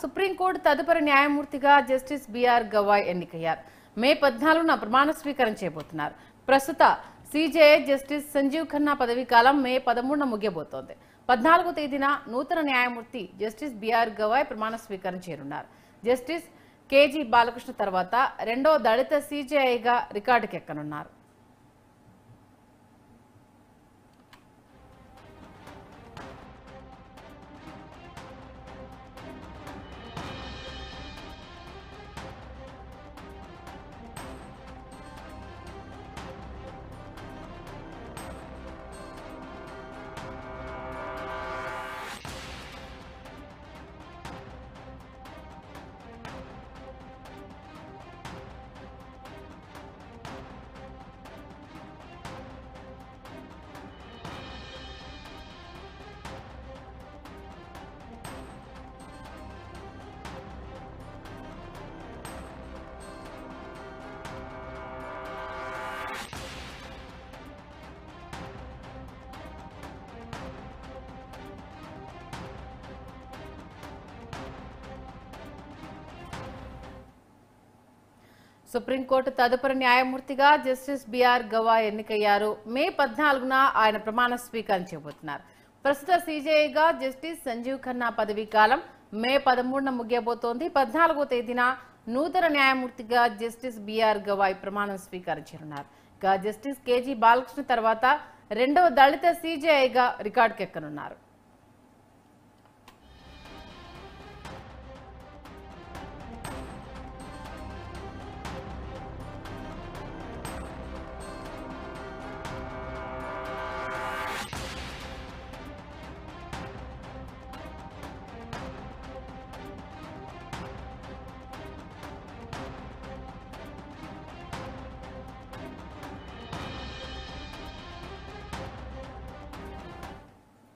Supreme court తదుపరి న్యాయమూర్తిగా justice BR Gavai ఎన్నికయ్యారు. మే 14న ప్రమాణ స్వీకారం చేయబోతున్నారు. ప్రస్తుత సిజేఐ జస్టిస్ సంజీవ్ ఖన్నా పదవీ కాలం మే 13న ముగియబోతోంది. 14వ తేదీన నూతన న్యాయమూర్తి జస్టిస్ బిఆర్ గవాయ్ ప్రమాణ స్వీకారం చేయనున్నారు. జస్టిస్ కేజీ బాలకృష్ణ తర్వాత రెండో దళిత సిజేఐగా రికార్డుకెక్కనున్నారు. సుప్రీంకోర్టు తదుపరి న్యాయమూర్తిగా జస్టిస్ బిఆర్ గవాయ్ ఎన్నికయ్యారు. మే 14న ఆయన ప్రమాణ స్వీకారం చేయబోతున్నారు. ప్రస్తుత సిజేఐగా జస్టిస్ సంజీవ్ ఖన్నా పదవీ కాలం మే 13న ముగియబోతోంది. 14వ తేదీన నూతన న్యాయమూర్తిగా జస్టిస్ బిఆర్ గవాయ్ ప్రమాణం స్వీకారం చేయనున్నారు. ఇక జస్టిస్ కేజీ బాలకృష్ణ తర్వాత రెండవ దళిత సిజేఐగా రికార్డుకెక్కనున్నారు.